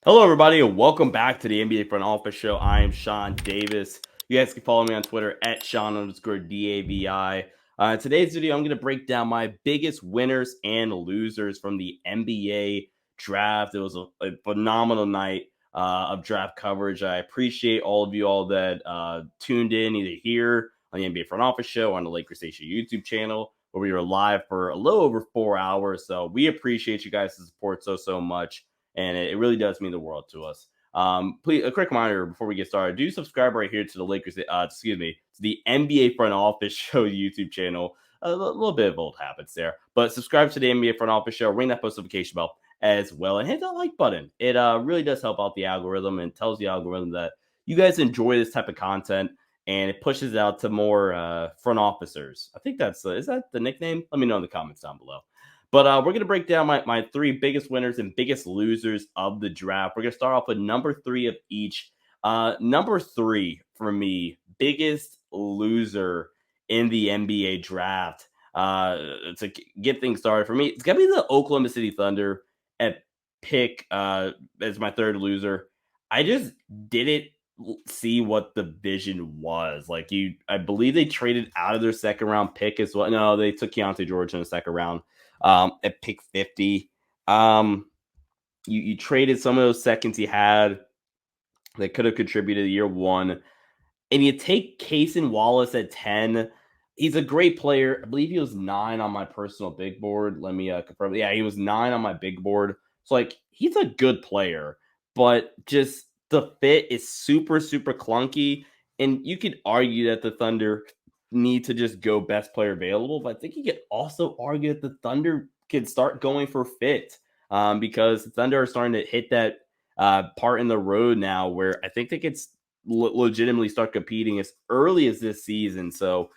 Hello, everybody, and welcome back to the NBA Front Office Show. I am Sean Davis. You guys can follow me on Twitter at Sean_DAVI. Today's video, I'm going to break down my biggest winners and losers from the NBA draft. It was a phenomenal night of draft coverage. I appreciate all of you all that tuned in either here on the NBA Front Office Show on the Lakers Station YouTube channel, where we were live for a little over 4 hours. So we appreciate you guys' support so much. And it really does mean the world to us. Please, a quick reminder before we get started: do subscribe right here to the Lakers. To the NBA Front Office Show YouTube channel. A little bit of old habits there, but subscribe to the NBA Front Office Show. Ring that post notification bell as well, and hit that like button. It really does help out the algorithm and tells the algorithm that you guys enjoy this type of content, and it pushes it out to more front officers. I think that's is that the nickname? Let me know in the comments down below. But we're going to break down my three biggest winners and biggest losers of the draft. We're going to start off with number three of each. Number three for me, biggest loser in the NBA draft. To get things started for me, it's going to be the Oklahoma City Thunder at pick as my third loser. I just didn't see what the vision was. I believe they traded out of their second round pick as well. No, they took Keontae George in the second round at pick 50. You traded some of those seconds you had that could have contributed to year one, and you take Cason Wallace at 10. He's a great player. I believe he was 9 on my personal big board. Let me confirm. Yeah, he was 9 on my big board. So he's a good player, but just the fit is super clunky. And you could argue that the Thunder need to just go best player available, but I think you could also argue that the Thunder could start going for fit because the Thunder are starting to hit that part in the road now where I think they could legitimately start competing as early as this season. So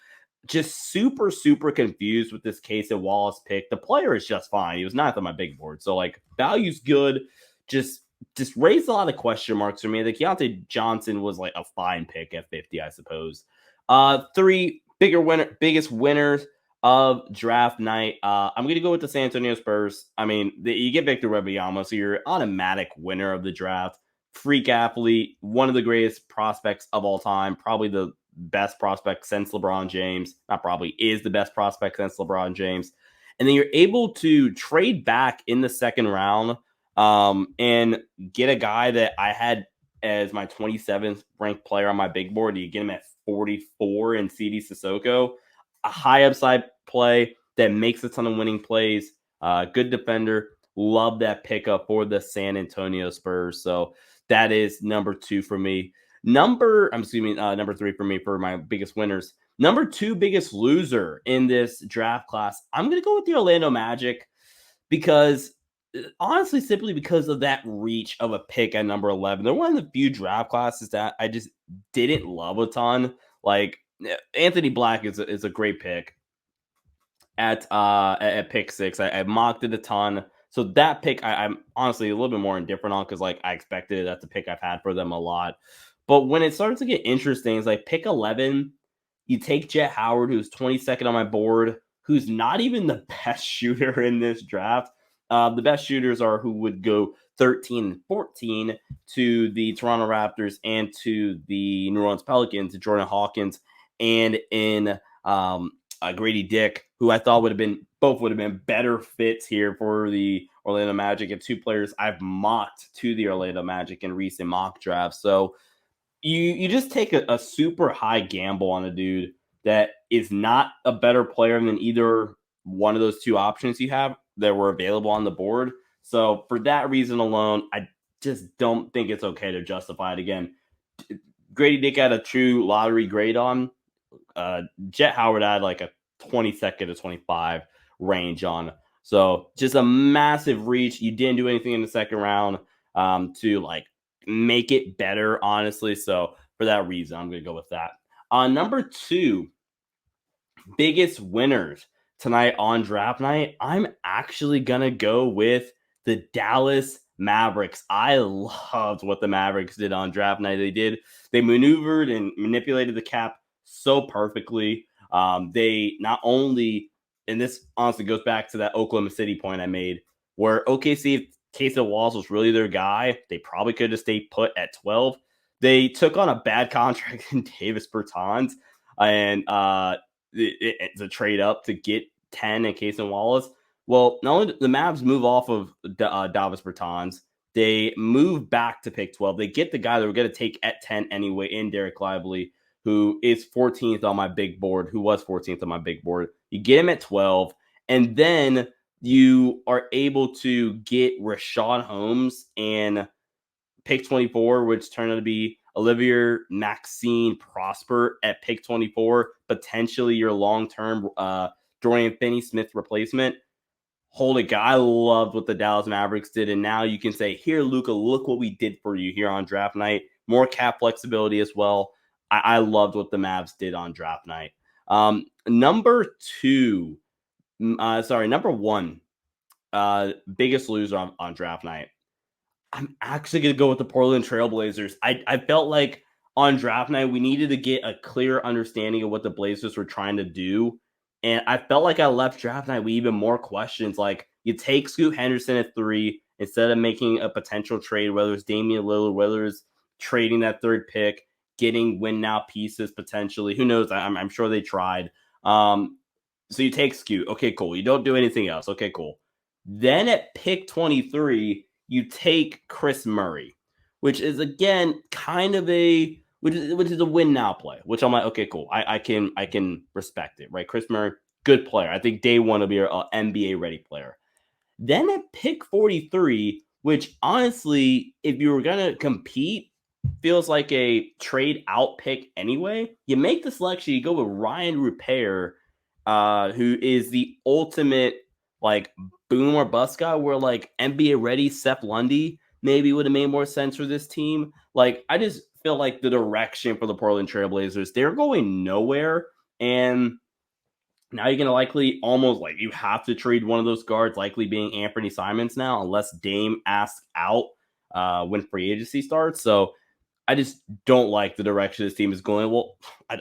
just super confused with this Cason Wallace pick. The player is just fine. He was not on my big board. So value's good. Just raised a lot of question marks for me. The Keontae Johnson was like a fine pick at 50, I suppose. Three biggest winners of draft night. I'm gonna go with the San Antonio Spurs. I mean, you get Victor Wembanyama, so you're automatic winner of the draft. Freak athlete, one of the greatest prospects of all time, probably the best prospect since LeBron James. Not probably, is the best prospect since LeBron James. And then you're able to trade back in the second round and get a guy that I had as my 27th ranked player on my big board. You get him at 44 in CD Sissoko. A high upside play that makes a ton of winning plays. Good defender. Love that pickup for the San Antonio Spurs. So that is number two for me. Number three for me for my biggest winners. Number two biggest loser in this draft class. I'm going to go with the Orlando Magic because honestly, simply because of that reach of a pick at number 11. They're one of the few draft classes that I just didn't love a ton. Anthony Black is a great pick at pick 6. I mocked it a ton. So that pick I'm honestly a little bit more indifferent on because I expected it. That's a pick I've had for them a lot. But when it starts to get interesting, it's like pick 11, you take Jet Howard, who's 22nd on my board, who's not even the best shooter in this draft. The best shooters are who would go 13 and 14 to the Toronto Raptors and to the New Orleans Pelicans, Jordan Hawkins, and in Grady Dick, who I thought would have been better fits here for the Orlando Magic, and two players I've mocked to the Orlando Magic in recent mock drafts. So you just take a super high gamble on a dude that is not a better player than either one of those two options you have that were available on the board. So for that reason alone, I just don't think it's okay to justify it again. Grady Dick had a true lottery grade on. Jet Howard had like a 22nd to 25 range on. So just a massive reach. You didn't do anything in the second round to make it better, honestly. So for that reason, I'm going to go with that. Number two, biggest winners tonight on draft night, I'm actually going to go with the Dallas Mavericks. I loved what the Mavericks did on draft night. They maneuvered and manipulated the cap so perfectly. They not only, and this honestly goes back to that Oklahoma City point I made, where OKC Casey Wallace was really their guy. They probably could have stayed put at 12. They took on a bad contract in Davis Bertans, and it's a trade up to get 10 and Casey Wallace. Well, not only the Mavs move off of Davis Bertans, they move back to pick 12. They get the guy that we're going to take at 10 anyway in Derek Lively, who is 14th on my big board, who was 14th on my big board. You get him at 12, and then you are able to get Richaun Holmes and pick 24, which turned out to be Olivier Maxine Prosper at pick 24, potentially your long-term Dorian Finney-Smith replacement. Holy God, I loved what the Dallas Mavericks did, and now you can say, here, Luka, look what we did for you here on draft night. More cap flexibility as well. I loved what the Mavs did on draft night. Number one, biggest loser on draft night. I'm actually going to go with the Portland Trailblazers. I felt like on draft night, we needed to get a clear understanding of what the Blazers were trying to do. And I felt like I left draft night with even more questions. Like, you take Scoot Henderson at 3 instead of making a potential trade, whether it's Damian Lillard, whether it's trading that third pick, getting win now pieces potentially. Who knows? I'm sure they tried. So you take Scoot. Okay, cool. You don't do anything else. Okay, cool. Then at pick 23, you take Chris Murray, which is, again, kind of which is a win now play, which I'm like, okay, cool. I can respect it, right? Chris Murray, good player. I think day one will be an NBA ready player. Then at pick 43, which honestly, if you were going to compete, feels like a trade out pick anyway. You make the selection, you go with Ryan Rupert, who is the ultimate like boom or bust guy, where like NBA ready Seth Lundy maybe would have made more sense for this team. Like, I just feel like the direction for the Portland Trailblazers, they're going nowhere. And now you're going to likely almost like you have to trade one of those guards, likely being Anthony Simons now, unless Dame asks out when free agency starts. So I just don't like the direction this team is going. Well,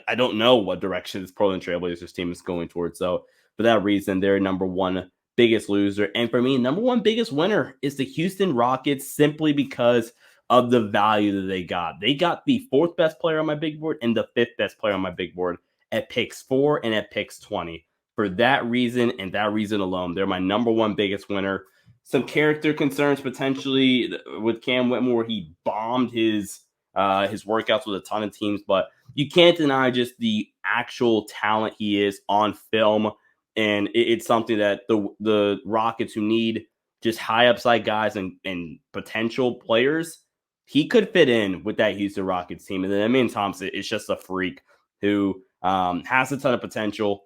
I don't know what direction this Portland Trailblazers team is going towards. So for that reason, they're number one biggest loser. And for me, number one biggest winner is the Houston Rockets, simply because of the value that they got. They got the 4th best player on my big board and the 5th best player on my big board at picks 4 and at picks 20. For that reason and that reason alone, they're my number one biggest winner. Some character concerns potentially with Cam Whitmore. He bombed his workouts with a ton of teams, but you can't deny just the actual talent he is on film. And it's something that the Rockets, who need just high upside guys and potential players, he could fit in with that Houston Rockets team. And then Amin Thompson is just a freak who has a ton of potential,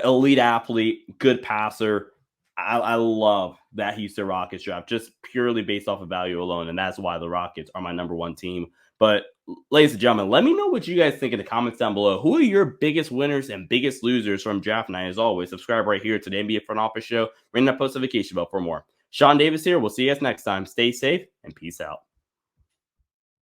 elite athlete, good passer. I love that Houston Rockets draft just purely based off of value alone. And that's why the Rockets are my number one team. But ladies and gentlemen, let me know what you guys think in the comments down below. Who are your biggest winners and biggest losers from draft night? As always, subscribe right here to the NBA Front Office Show. Ring that post notification bell for more. Sean Davis here. We'll see you guys next time. Stay safe and peace out.